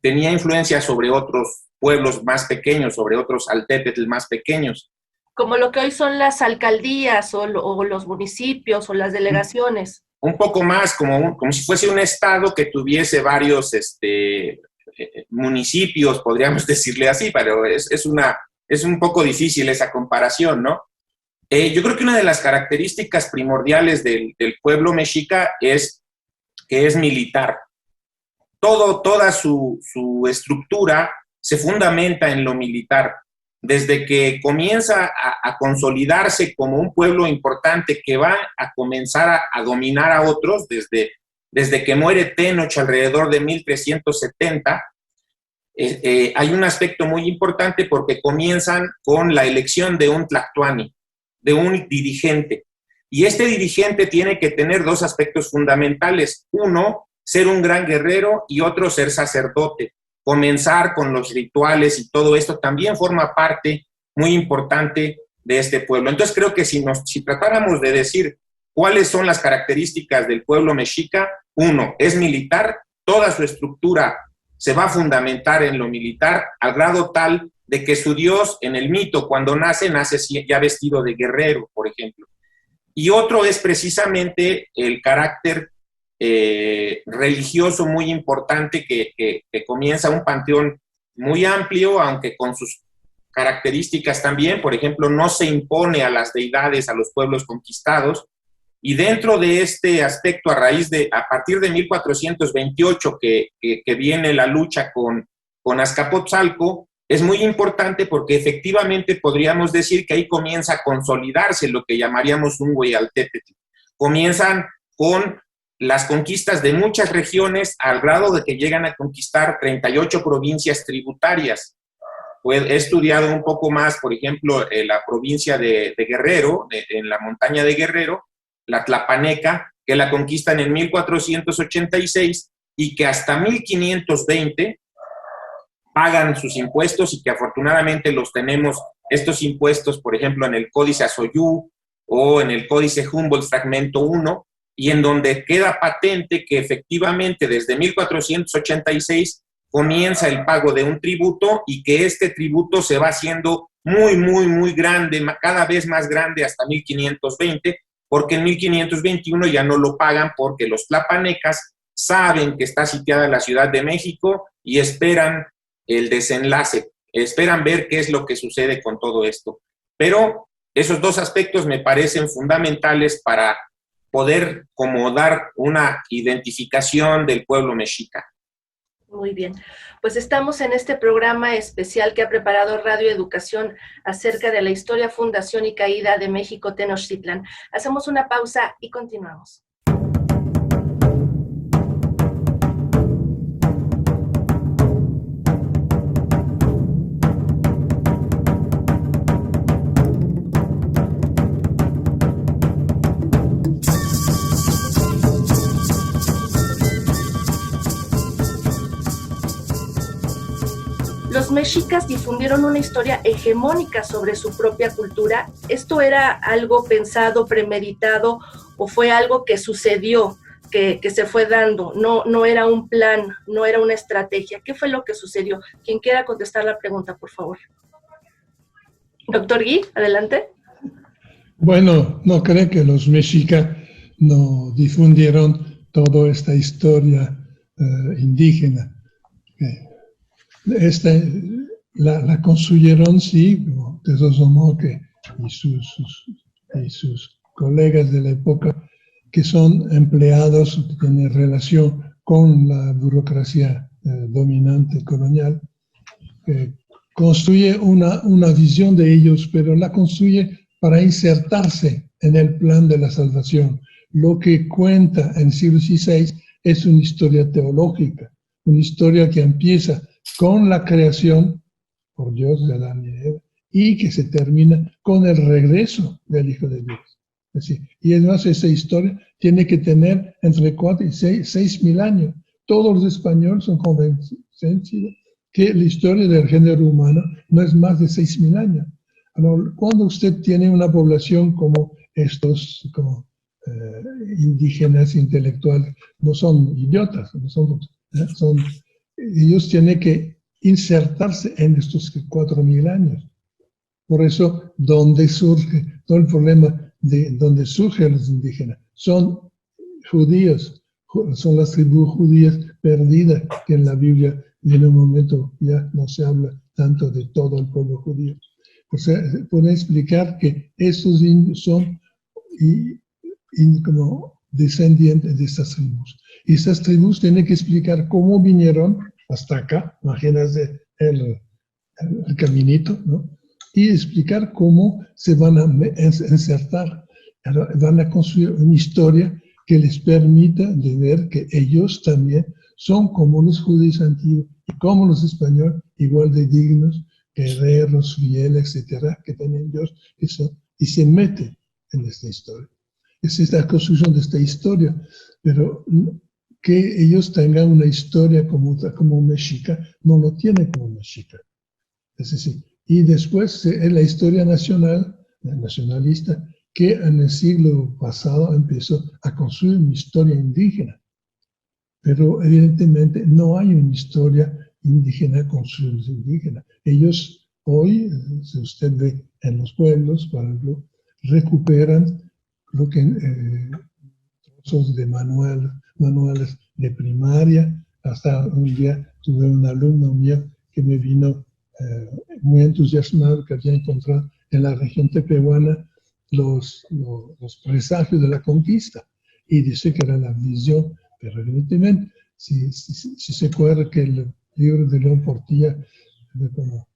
tenía influencia sobre otros pueblos más pequeños, sobre otros Altépetl más pequeños. Como lo que hoy son las alcaldías o los municipios o las delegaciones. Un poco más como si fuese un estado que tuviese varios municipios, podríamos decirle así, pero es un poco difícil esa comparación, ¿no? Yo creo que una de las características primordiales del pueblo mexica es que es militar. Toda su estructura se fundamenta en lo militar. Desde que comienza a consolidarse como un pueblo importante que va a comenzar a dominar a otros, desde que muere Tenoch alrededor de 1370, hay un aspecto muy importante porque comienzan con la elección de un tlactuani, de un dirigente. Y este dirigente tiene que tener dos aspectos fundamentales. Uno, ser un gran guerrero, y otro, ser sacerdote. Comenzar con los rituales y todo esto también forma parte muy importante de este pueblo. Entonces creo que si tratáramos de decir cuáles son las características del pueblo mexica, uno, es militar, toda su estructura se va a fundamentar en lo militar, al grado tal de que su dios en el mito, cuando nace ya vestido de guerrero, por ejemplo. Y otro es precisamente el carácter religioso muy importante que comienza un panteón muy amplio, aunque con sus características también. Por ejemplo, no se impone a las deidades a los pueblos conquistados, y dentro de este aspecto, a partir de 1428 que viene la lucha con Azcapotzalco, es muy importante porque efectivamente podríamos decir que ahí comienza a consolidarse lo que llamaríamos un Hueyaltépetl. Comienzan con las conquistas de muchas regiones, al grado de que llegan a conquistar 38 provincias tributarias. Pues he estudiado un poco más, por ejemplo, la provincia de Guerrero, en la montaña de Guerrero, la Tlapaneca, que la conquistan en 1486 y que hasta 1520 pagan sus impuestos, y que afortunadamente los tenemos, estos impuestos, por ejemplo, en el Códice Azoyú o en el Códice Humboldt Fragmento 1, y en donde queda patente que efectivamente desde 1486 comienza el pago de un tributo, y que este tributo se va haciendo muy, muy, muy grande, cada vez más grande hasta 1520, porque en 1521 ya no lo pagan porque los tlapanecas saben que está sitiada la Ciudad de México y esperan el desenlace, esperan ver qué es lo que sucede con todo esto. Pero esos dos aspectos me parecen fundamentales para poder como dar una identificación del pueblo mexica. Muy bien, pues estamos en este programa especial que ha preparado Radio Educación acerca de la historia, fundación y caída de México Tenochtitlan. Hacemos una pausa y continuamos. mexicas difundieron una historia hegemónica sobre su propia cultura. ¿Esto era algo pensado, premeditado, o fue algo que sucedió, que se fue dando? No era un plan, no era una estrategia. ¿Qué fue lo que sucedió? Quien quiera contestar la pregunta, por favor. Doctor Gui, adelante. Bueno, no creo que los mexicas no difundieron toda esta historia indígena. La construyeron, sí, de esos modos que y sus colegas de la época, que son empleados, que tienen relación con la burocracia dominante colonial, construye una visión de ellos, pero la construye para insertarse en el plan de la salvación. Lo que cuenta en el siglo XVI es una historia teológica, una historia que empieza con la creación por Dios de Adán y Eva y que se termina con el regreso del Hijo de Dios. Es decir, y además esa historia tiene que tener entre 4 y 6.000 años. Todos los españoles son convencidos que la historia del género humano no es más de 6.000 años. Ahora, cuando usted tiene una población como estos, como indígenas intelectuales, no son idiotas, ellos tienen que insertarse en estos 4.000 años. Por eso, donde surge todo el problema de donde surgen los indígenas, son judíos, son las tribus judías perdidas, que en la Biblia en un momento ya no se habla tanto de todo el pueblo judío. O sea, puede explicar que estos indios son como descendientes de estas tribus. Y estas tribus tienen que explicar cómo vinieron hasta acá, imagínense el caminito, ¿no? Y explicar cómo se van a insertar, van a construir una historia que les permita de ver que ellos también son como los judíos antiguos y como los españoles, igual de dignos, guerreros, fieles, etcétera, que tienen Dios, y se meten en esta historia. Esa es la construcción de esta historia, pero que ellos tengan una historia como mexica, no lo tienen como mexica. Es decir, y después es la historia nacional, la nacionalista, que en el siglo pasado empezó a construir una historia indígena. Pero evidentemente no hay una historia indígena con sus indígenas. Ellos hoy, si usted ve en los pueblos, por ejemplo, recuperan lo que trozos de manuales de primaria. Hasta un día tuve un alumno mío que me vino muy entusiasmado, que había encontrado en la región tepehuana los presagios de la conquista, y dice que era la visión, pero evidentemente, si se acuerda que el libro de León Portilla, como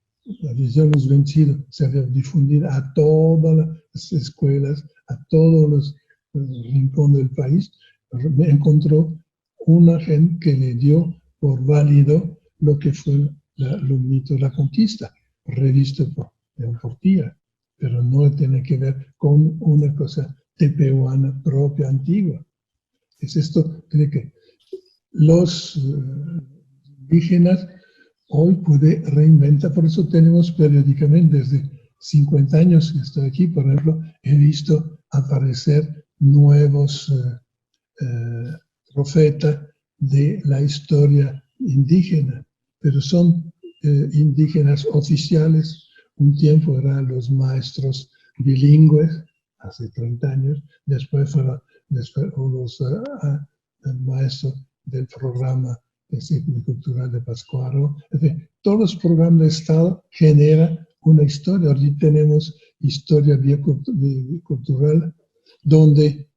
la visión de los vencidos, se había difundido a todas las escuelas, a todos los rincones del país, me encontró una gente que le dio por válido lo que fue los mitos de la conquista, revisto por León Portilla, pero no tiene que ver con una cosa tepehuana propia, antigua. Es esto, creo que los indígenas hoy pueden reinventar, por eso tenemos periódicamente, desde 50 años que estoy aquí, por ejemplo, he visto aparecer nuevos profetas de la historia indígena, pero son indígenas oficiales. Un tiempo eran los maestros bilingües, hace 30 años, después fueron los maestros del programa de Círculo Cultural de Pátzcuaro. Todos los programas de Estado generan una historia. Ahorita tenemos historia biocultural, donde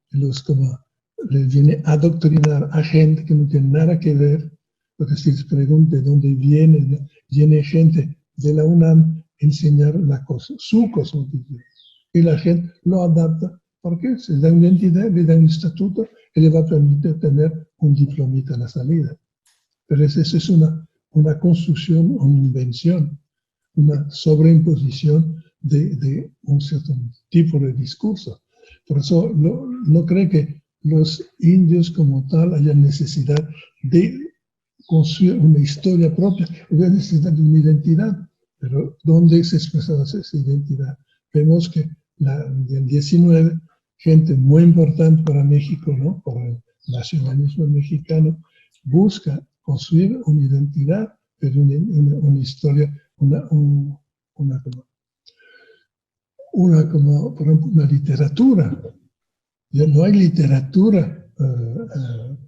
les viene a adoctrinar a gente que no tiene nada que ver, porque si les pregunte dónde viene gente de la UNAM a enseñar la cosa, su cosmovisión. Y la gente lo adapta porque se da una identidad, le da un estatuto y le va a permitir tener un diplomita a la salida. Pero esa es una construcción, una invención, una sobreimposición de un cierto tipo de discurso. Por eso no creo que los indios como tal hayan necesidad de construir una historia propia, había necesidad de una identidad, pero ¿dónde se expresaba esa identidad? Vemos que del 19, gente muy importante para México, ¿no? Por el nacionalismo mexicano, busca construir una identidad, pero una historia, como, por ejemplo, una literatura. Ya no hay literatura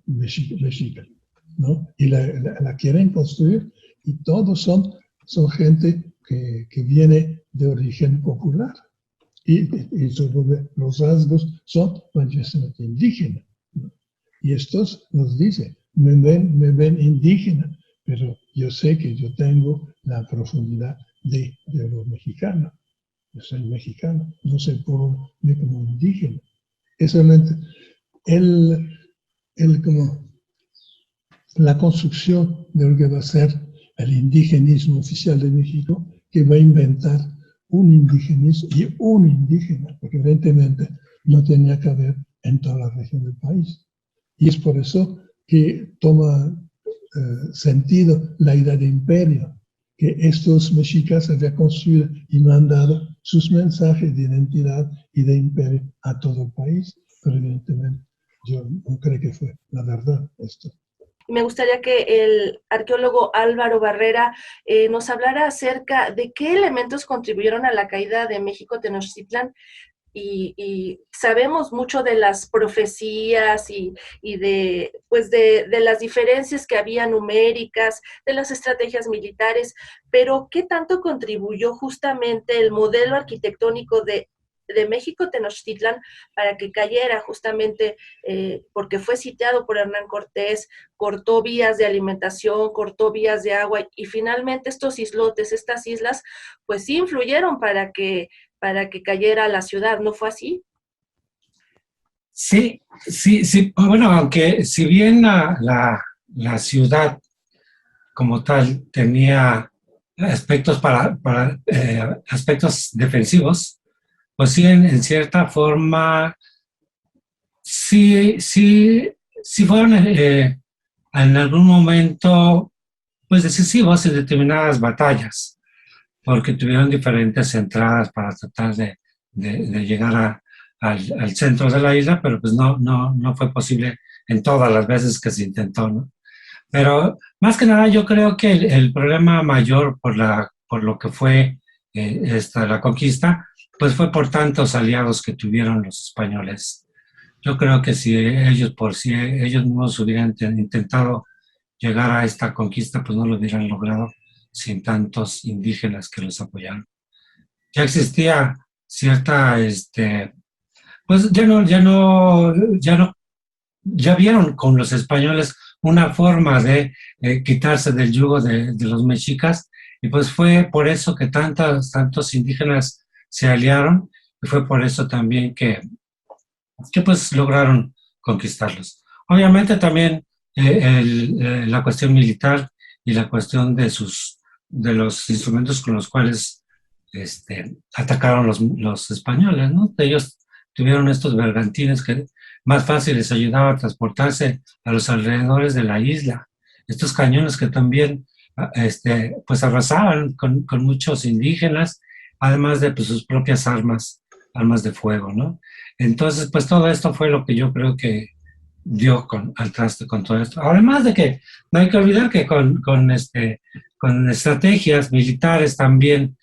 mexica, ¿no? Y la quieren construir, y todos son gente que viene de origen popular. Y los rasgos son manifestamente indígenas, ¿no? Y estos nos dicen, me ven indígena, pero yo sé que yo tengo la profundidad de los mexicanos. Yo soy mexicano, no soy ni como indígena. Es solamente como la construcción de lo que va a ser el indigenismo oficial de México, que va a inventar un indigenismo y un indígena, porque evidentemente no tenía que haber en toda la región del país. Y es por eso que toma sentido la idea de imperio, que estos mexicas habían construido y mandado sus mensajes de identidad y de imperio a todo el país, pero evidentemente yo no creo que fue la verdad esto. Me gustaría que el arqueólogo Álvaro Barrera nos hablara acerca de qué elementos contribuyeron a la caída de México Tenochtitlán. Y sabemos mucho de las profecías y de las diferencias que había numéricas, de las estrategias militares, pero ¿qué tanto contribuyó justamente el modelo arquitectónico de México Tenochtitlán para que cayera justamente porque fue sitiado por Hernán Cortés, cortó vías de alimentación, cortó vías de agua, y finalmente estos islotes, estas islas, pues sí influyeron para que cayera la ciudad, ¿no fue así? Sí. Bueno, aunque si bien la ciudad como tal tenía aspectos aspectos defensivos, pues sí, en cierta forma, sí fueron en algún momento, pues decisivos en determinadas batallas, porque tuvieron diferentes entradas para tratar de llegar al centro de la isla, pero pues no fue posible en todas las veces que se intentó, ¿no? Pero más que nada yo creo que el problema mayor por lo que fue la conquista, pues fue por tantos aliados que tuvieron los españoles. Yo creo que si ellos mismos hubieran intentado llegar a esta conquista, pues no lo hubieran logrado sin tantos indígenas que los apoyaron. Ya existía cierta, pues ya vieron con los españoles una forma de quitarse del yugo de los mexicas, y pues fue por eso que tantos indígenas se aliaron, y fue por eso también que pues lograron conquistarlos. Obviamente también la cuestión militar y la cuestión de los instrumentos con los cuales atacaron los españoles, ¿no? Ellos tuvieron estos bergantines que más fácil les ayudaba a transportarse a los alrededores de la isla. Estos cañones que también pues arrasaban con muchos indígenas, además de pues, sus propias armas de fuego, ¿no? Entonces, pues todo esto fue lo que yo creo que dio al traste con todo esto. Además de que no hay que olvidar que con estrategias militares también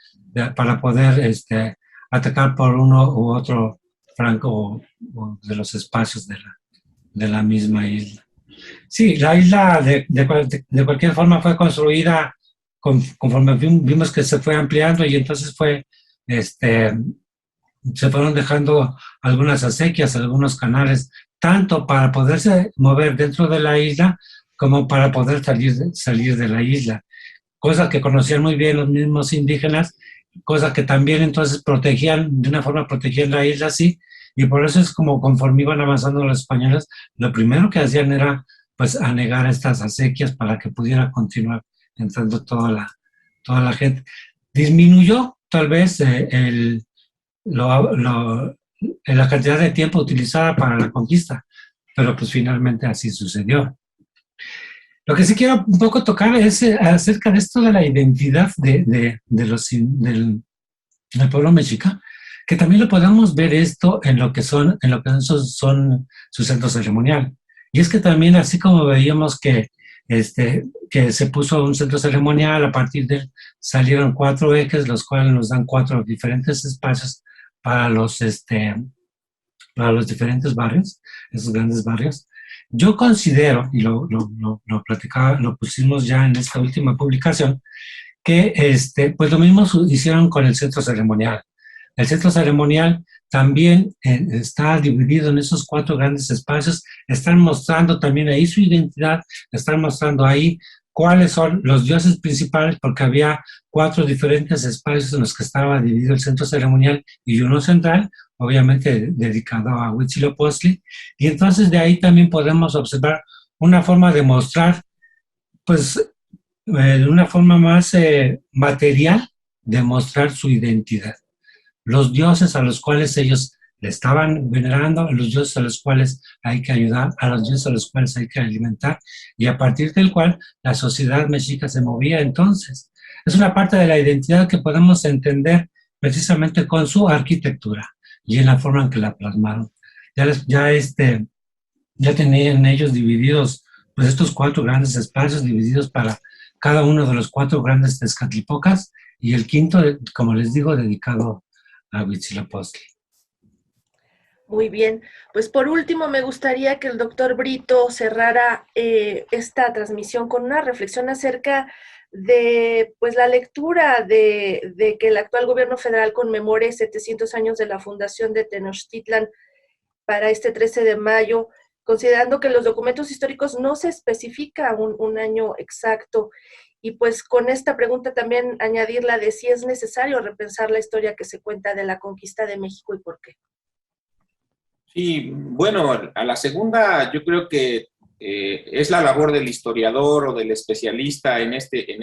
para poder atacar por uno u otro franco o de los espacios de la misma isla. Sí, la isla de cualquier forma fue construida conforme vimos que se fue ampliando, y entonces se fueron dejando algunas acequias, algunos canales, tanto para poderse mover dentro de la isla como para poder salir de la isla, cosa que conocían muy bien los mismos indígenas, cosa que también entonces de una forma protegían la isla, sí, y por eso es como conforme iban avanzando los españoles, lo primero que hacían era pues anegar estas acequias para que pudiera continuar entrando toda la gente. Disminuyó tal vez la cantidad de tiempo utilizada para la conquista, pero pues finalmente así sucedió. Lo que sí quiero un poco tocar es acerca de esto de la identidad de acerca de esto de la identidad del pueblo mexica, que también lo podemos ver esto en lo que son su centro ceremonial. Y es que también, así como veíamos que se puso un centro ceremonial, a partir de él salieron 4 ejes, los cuales nos dan 4 diferentes espacios para los diferentes barrios, esos grandes barrios. Yo considero, y lo platicaba, lo pusimos ya en esta última publicación, que pues lo mismo hicieron con el centro ceremonial. El centro ceremonial también está dividido en esos 4 grandes espacios, están mostrando también ahí su identidad, están mostrando ahí cuáles son los dioses principales, porque había 4 diferentes espacios en los que estaba dividido el centro ceremonial y uno central, obviamente dedicado a Huitzilopochtli, y entonces de ahí también podemos observar una forma de mostrar, pues, de una forma más material, de mostrar su identidad. Los dioses a los cuales ellos le estaban venerando, a los dioses a los cuales hay que ayudar, a los dioses a los cuales hay que alimentar, y a partir del cual la sociedad mexica se movía entonces. Es una parte de la identidad que podemos entender precisamente con su arquitectura y en la forma en que la plasmaron. Ya tenían ellos divididos, pues, estos 4 grandes espacios divididos para cada uno de los 4 grandes Tezcatlipocas, y el quinto, como les digo, dedicado a Huitzilopochtli. Muy bien, pues por último me gustaría que el doctor Brito cerrara esta transmisión con una reflexión acerca de, pues, la lectura de que el actual gobierno federal conmemore 700 años de la fundación de Tenochtitlan para este 13 de mayo, considerando que en los documentos históricos no se especifica un año exacto. Y pues con esta pregunta también añadir la de si es necesario repensar la historia que se cuenta de la conquista de México y por qué. Sí, bueno, a la segunda yo creo que es la labor del historiador o del especialista en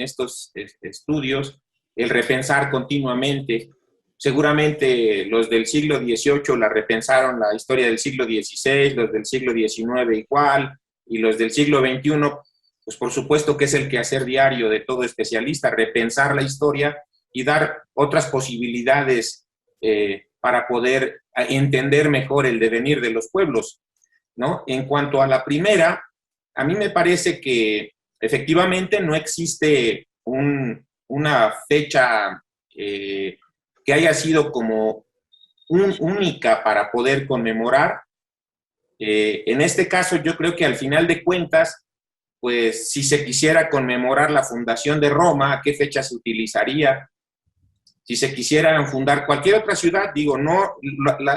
estos estudios el repensar continuamente. Seguramente los del siglo XVIII la repensaron la historia del siglo XVI, los del siglo XIX igual, y los del siglo XXI, pues por supuesto que es el quehacer diario de todo especialista, repensar la historia y dar otras posibilidades para poder entender mejor el devenir de los pueblos, ¿no? En cuanto a la primera, a mí me parece que efectivamente no existe una fecha que haya sido como única para poder conmemorar. En este caso, yo creo que al final de cuentas, pues si se quisiera conmemorar la fundación de Roma, ¿a qué fecha se utilizaría? Si se quisieran fundar cualquier otra ciudad, digo, no,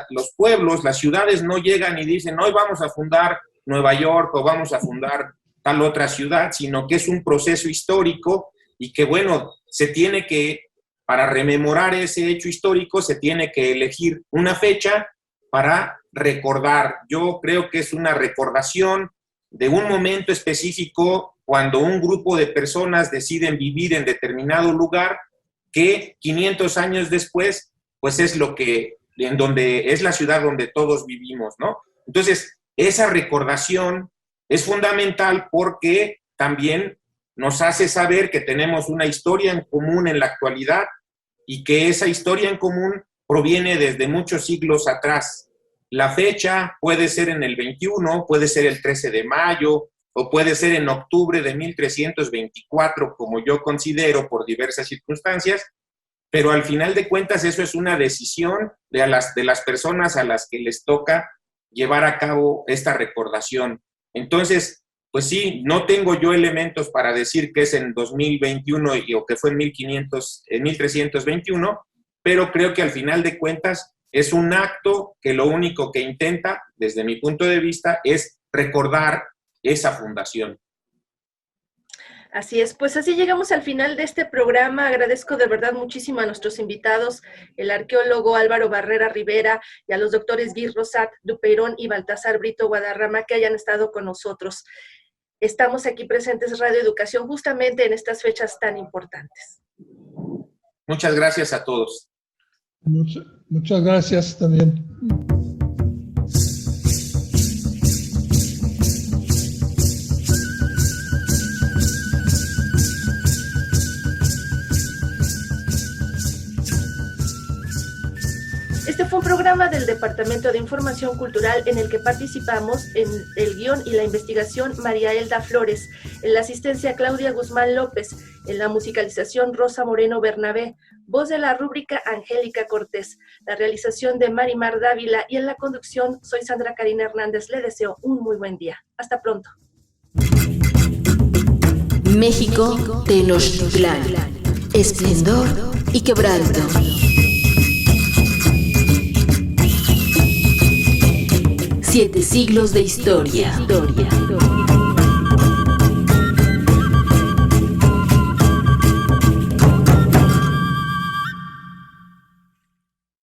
los pueblos, las ciudades no llegan y dicen, hoy vamos a fundar Nueva York o vamos a fundar tal otra ciudad, sino que es un proceso histórico y que, bueno, se tiene que, para rememorar ese hecho histórico, se tiene que elegir una fecha para recordar. Yo creo que es una recordación de un momento específico cuando un grupo de personas deciden vivir en determinado lugar que 500 años después, pues es es la ciudad donde todos vivimos, ¿no? Entonces, esa recordación es fundamental porque también nos hace saber que tenemos una historia en común en la actualidad y que esa historia en común proviene desde muchos siglos atrás. La fecha puede ser en el 21, puede ser el 13 de mayo, o puede ser en octubre de 1324, como yo considero por diversas circunstancias, pero al final de cuentas eso es una decisión de las personas a las que les toca llevar a cabo esta recordación. Entonces, pues sí, no tengo yo elementos para decir que es en 2021 o que fue en 1321, pero creo que al final de cuentas es un acto que lo único que intenta, desde mi punto de vista, es recordar esa fundación. Así es, pues así llegamos al final de este programa. Agradezco de verdad muchísimo a nuestros invitados, el arqueólogo Álvaro Barrera Rivera y a los doctores Guy Rosat Dupeirón y Baltasar Brito Guadarrama que hayan estado con nosotros. Estamos aquí presentes Radio Educación justamente en estas fechas tan importantes. Muchas gracias a todos. Muchas gracias también. Este fue un programa del Departamento de Información Cultural en el que participamos en el guión y la investigación María Elda Flores, en la asistencia Claudia Guzmán López, en la musicalización Rosa Moreno Bernabé, voz de la rúbrica Angélica Cortés, la realización de Marimar Dávila y en la conducción soy Sandra Karina Hernández. Le deseo un muy buen día. Hasta pronto. México Tenochtitlán, esplendor y quebranto. Siete siglos de historia.